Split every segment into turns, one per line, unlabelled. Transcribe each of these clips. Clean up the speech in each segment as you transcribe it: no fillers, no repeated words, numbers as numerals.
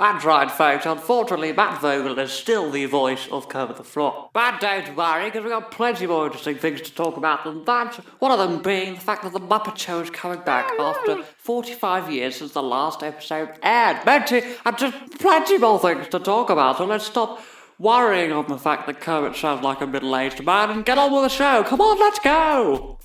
That's right, folks. Unfortunately, Matt Vogel is still the voice of Kermit the Frog. But don't worry, because we've got plenty more interesting things to talk about than that. One of them being the fact that the Muppet Show is coming back after 45 years since the last episode aired. And just plenty more things to talk about, so let's stop worrying on the fact that Kermit sounds like a middle-aged man and get on with the show. Come on, let's go!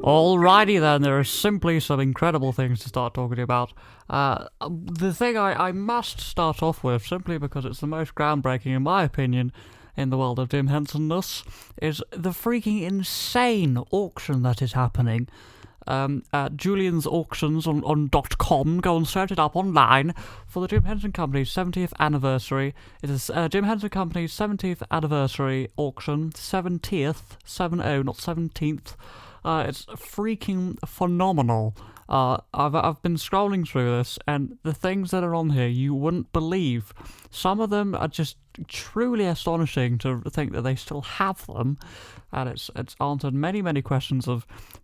Alrighty then, there are simply some incredible things to start talking about. The thing I must start off with, simply because it's the most groundbreaking in my opinion in the world of Jim Hensonness, is the freaking insane auction that is happening. At Julian's Auctions on .com, go and search it up online for the Jim Henson Company's 70th anniversary. It is Jim Henson Company's 70th anniversary auction, 70th, 70, not 17th. It's freaking phenomenal. I've been scrolling through this, and the things that are on here you wouldn't believe. Some of them are just truly astonishing to think that they still have them, and it's answered many questions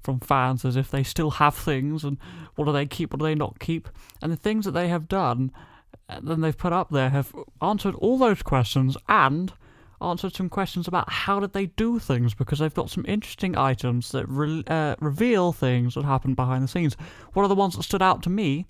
from fans as if they still have things, and what do they keep, what do they not keep, and the things that they have done, then they've put up there have answered all those questions and answered some questions about how did they do things, because they've got some interesting items that reveal things that happened behind the scenes. One of the ones that stood out to me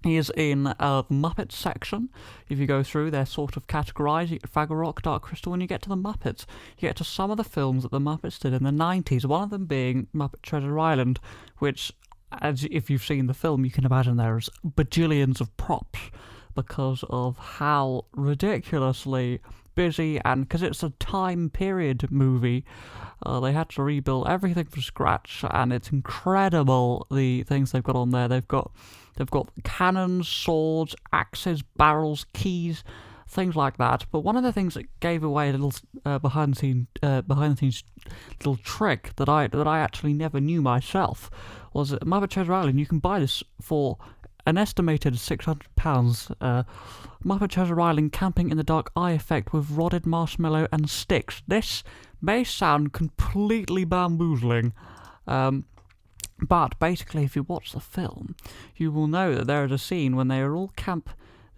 is in the Muppets section. If you go through, they're sort of categorised. You get Fraggle Rock, Dark Crystal, and you get to the Muppets. You get to some of the films that the Muppets did in the 90s, one of them being Muppet Treasure Island, which, as if you've seen the film, you can imagine there's bajillions of props because of how ridiculously busy, and because it's a time period movie, they had to rebuild everything from scratch, and it's incredible the things they've got on there. They've got cannons, swords, axes, barrels, keys, things like that. But one of the things that gave away a little behind the scenes little trick that I actually never knew myself was at Muppet Treasure Island. You can buy this for an estimated £600. Muppet Treasure Island Camping in the Dark Eye Effect with Rodded Marshmallow and Sticks. This may sound completely bamboozling, but basically if you watch the film, you will know that there is a scene when they're all camping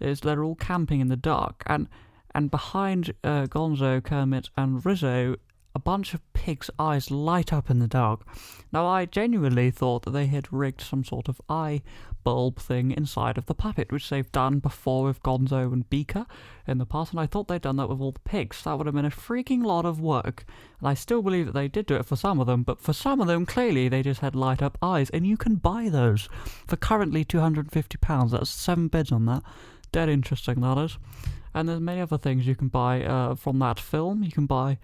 in the dark, and behind Gonzo, Kermit and Rizzo, a bunch of pigs' eyes light up in the dark. Now, I genuinely thought that they had rigged some sort of eye bulb thing inside of the puppet, which they've done before with Gonzo and Beaker in the past, and I thought they'd done that with all the pigs. That would have been a freaking lot of work, and I still believe that they did do it for some of them, but for some of them, clearly, they just had light-up eyes, and you can buy those for currently £250. That's 7 bids on that. Dead interesting, that is. And there's many other things you can buy from that film. You can buy...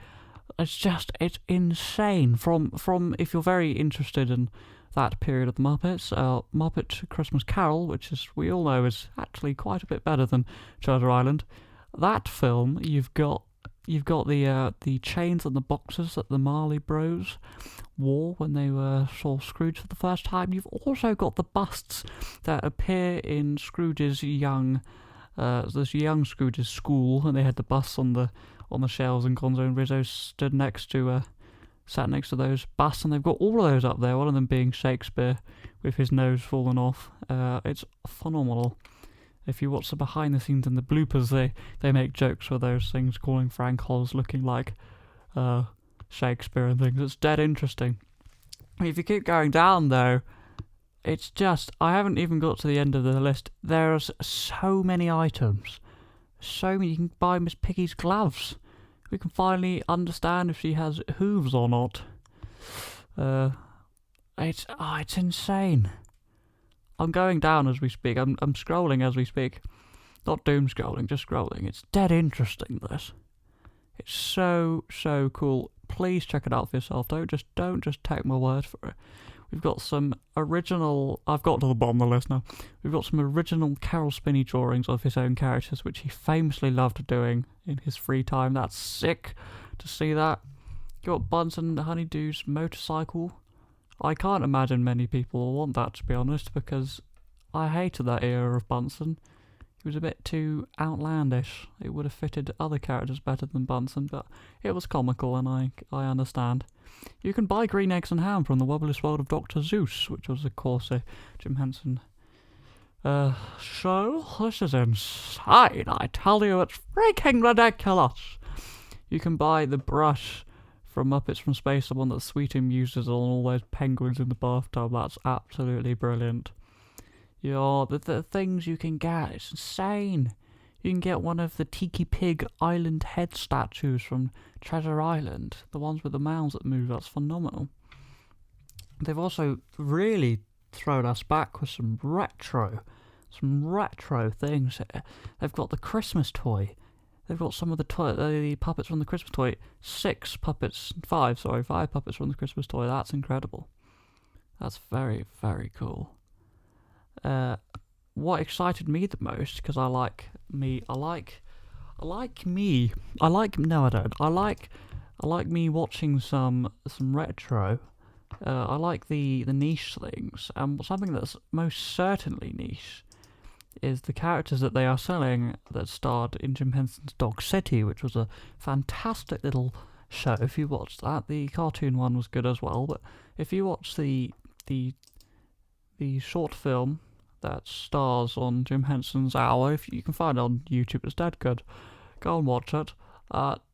It's insane. From if you're very interested in that period of the Muppets, Muppet Christmas Carol, which is we all know is actually quite a bit better than Treasure Island. That film, you've got the chains and the boxes that the Marley Bros wore when they saw Scrooge for the first time. You've also got the busts that appear in Scrooge's young Scrooge's school, and they had the busts on the shelves, and Gonzo and Rizzo sat next to those busts, and they've got all of those up there, one of them being Shakespeare with his nose fallen off. It's phenomenal. If you watch the behind the scenes and the bloopers, they make jokes with those things, calling Frank Oz looking like Shakespeare and things. It's dead interesting. If you keep going down though, it's just, I haven't even got to the end of the list. There's so many items. So many. You can buy Miss Piggy's gloves. We can finally understand if she has hooves or not. It's insane. I'm going down as we speak. I'm scrolling as we speak. Not doom scrolling, just scrolling. It's dead interesting, this. It's so cool. Please check it out for yourself. Don't just take my word for it. We've got some original... I've got to the bottom of the list now. We've got some original Carol Spinney drawings of his own characters, which he famously loved doing in his free time. That's sick to see that. You got Bunsen Honeydew's motorcycle. I can't imagine many people will want that, to be honest, because I hated that era of Bunsen. He was a bit too outlandish. It would have fitted other characters better than Bunsen, but it was comical, and I understand. You can buy green eggs and ham from the Wobbliest World of Dr. Zeus, which was, of course, a Jim Henson show. This is insane, I tell you, it's freaking ridiculous. You can buy the brush from Muppets from Space, the one that Sweetum uses on all those penguins in the bathtub. That's absolutely brilliant. The things you can get, it's insane. You can get one of the Tiki Pig Island head statues from Treasure Island, the ones with the mouths that move. That's phenomenal. They've also really thrown us back with some retro things here. They've got the Christmas toy. They've got some of the puppets from the Christmas toy. Five puppets from the Christmas toy. That's incredible. That's very, very cool. What excited me the most, because I like me watching some retro. I like the niche things, and something that's most certainly niche is the characters that they are selling that starred in Jim Henson's Dog City, which was a fantastic little show. If you watched that, the cartoon one was good as well, but if you watch the short film that stars on Jim Henson's Hour, if you can find it on YouTube, it's dead good. Go and watch it.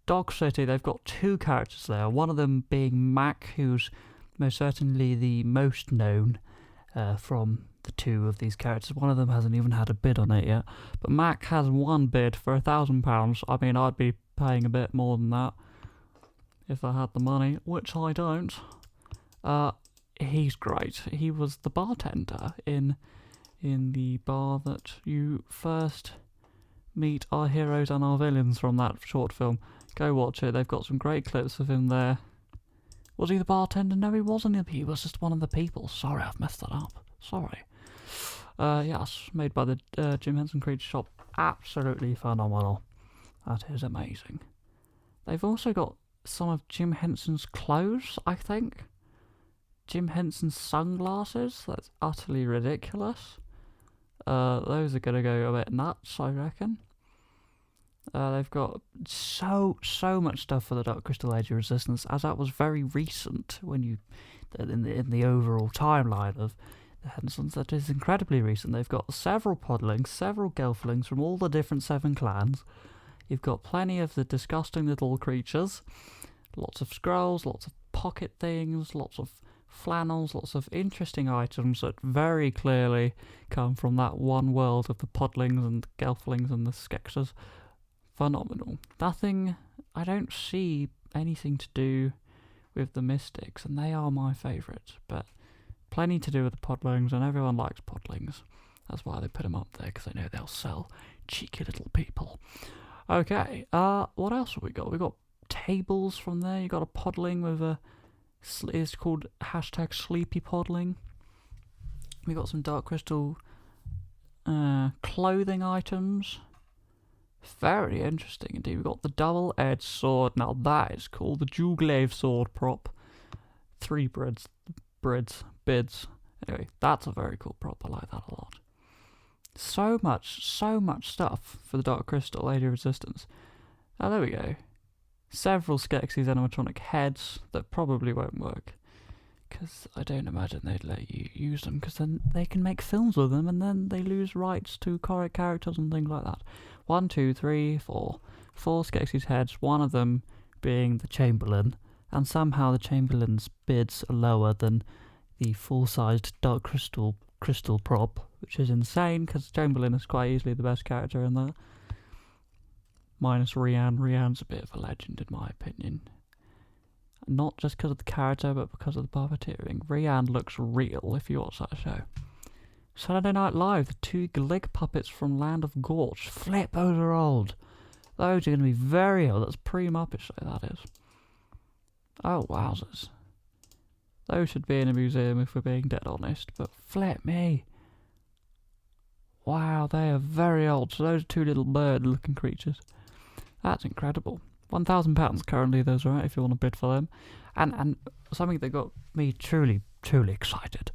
Dog City, they've got two characters there, one of them being Mac, who's most certainly the most known from the two of these characters. One of them hasn't even had a bid on it yet, but Mac has one bid for £1,000. I mean, I'd be paying a bit more than that if I had the money, which I don't. He's great. He was the bartender in the bar that you first meet our heroes and our villains from that short film. Go watch it. They've got some great clips of him there. Was he the bartender? No, he wasn't. He was just one of the people. Sorry, I've messed that up. Sorry. Yes, made by the Jim Henson Creature Shop. Absolutely phenomenal. That is amazing. They've also got some of Jim Henson's clothes, I think. Jim Henson's sunglasses. That's utterly ridiculous. Those are going to go a bit nuts, I reckon. They've got so much stuff for the Dark Crystal Age of Resistance, as that was very recent when you in the overall timeline of the Hensons. That is incredibly recent. They've got several podlings, several gelflings from all the different 7 clans. You've got plenty of the disgusting little creatures, lots of scrolls, lots of pocket things, lots of flannels, lots of interesting items that very clearly come from that one world of the podlings and the gelflings and the skexers. Phenomenal. I don't see anything to do with the mystics, and they are my favourite, but plenty to do with the podlings, and everyone likes podlings. That's why they put them up there, because they know they'll sell. Cheeky little people. Okay, what else have we got? We've got tables from there. You got a podling with it's called #Sleepy Podling. We got some Dark Crystal clothing items. Very interesting indeed. We've got the double-edged sword. Now that is cool. The Jewglaive sword prop. 3 bids. Anyway, that's a very cool prop. I like that a lot. So much stuff for the Dark Crystal Age of Resistance. Oh, there we go. Several Skeksis animatronic heads that probably won't work, because I don't imagine they'd let you use them, because then they can make films with them and then they lose rights to correct characters and things like that. 1, 2, 3, 4 Skeksis heads, one of them being the Chamberlain, and somehow the Chamberlain's bids are lower than the full-sized Dark Crystal prop, which is insane, because Chamberlain is quite easily the best character in that. Minus Rian. Rian's a bit of a legend in my opinion. Not just because of the character, but because of the puppeteering. Rian looks real if you watch that show. Saturday Night Live, the 2 Glig puppets from Land of Gorge. Flip, those are old. Those are going to be very old. That's pre-Muppet Show, that is. Oh, wowzers. Those should be in a museum if we're being dead honest, but flip me. Wow, they are very old. So those are 2 little bird-looking creatures. That's incredible. £1,000 currently, those are right, if you want to bid for them. And something that got me truly excited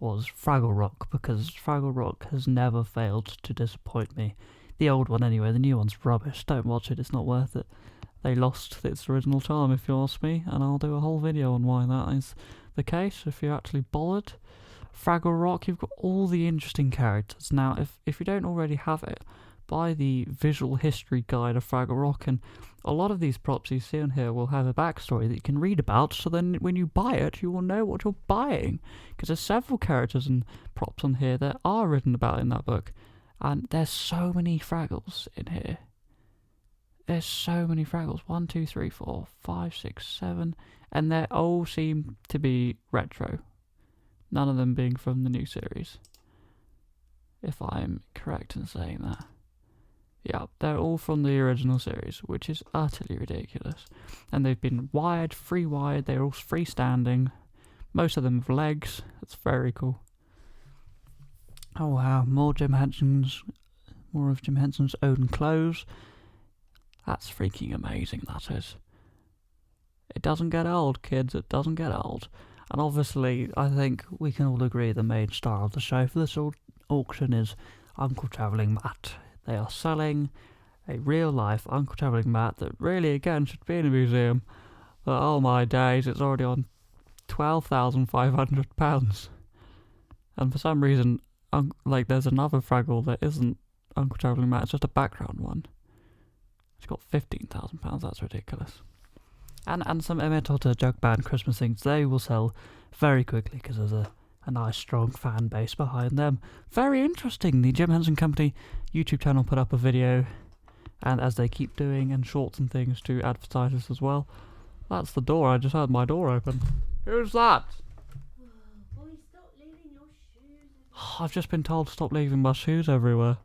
was Fraggle Rock, because Fraggle Rock has never failed to disappoint me The old one anyway, the new one's rubbish. Don't watch it, it's not worth it. They lost its original charm, if you ask me, and I'll do a whole video on why that is the case, if you're actually bothered. Fraggle Rock, you've got all the interesting characters. Now, if you don't already have it, buy the visual history guide of Fraggle Rock, and a lot of these props you see on here will have a backstory that you can read about, so then when you buy it, you will know what you're buying. Because there's several characters and props on here that are written about in that book, and there's so many Fraggles in here. There's so many Fraggles. 1, 2, 3, 4, 5, 6, 7, and they all seem to be retro. None of them being from the new series, if I'm correct in saying that. Yeah, they're all from the original series, which is utterly ridiculous. And they've been wired, free-wired, they're all freestanding. Most of them have legs. That's very cool. Oh wow, more Jim Hensons, more of Jim Henson's own clothes. That's freaking amazing, that is. It doesn't get old, kids, it doesn't get old. And obviously, I think we can all agree the main star of the show for this auction is Uncle Travelling Matt. They are selling a real-life Uncle Travelling Matt that really, again, should be in a museum. But oh my days, it's already on £12,500. And for some reason, there's another Fraggle that isn't Uncle Travelling Matt, it's just a background one. It's got £15,000, that's ridiculous. And some Emmett Otter Jug Band Christmas things, they will sell very quickly because there's a nice strong fan base behind them. Very interesting. The Jim Henson Company YouTube channel put up a video, and as they keep doing, and shorts and things to advertise this as well. That's the door. I just heard my door open. Who's that?
Boy, stop leaving your shoes.
I've just been told to stop leaving my shoes everywhere.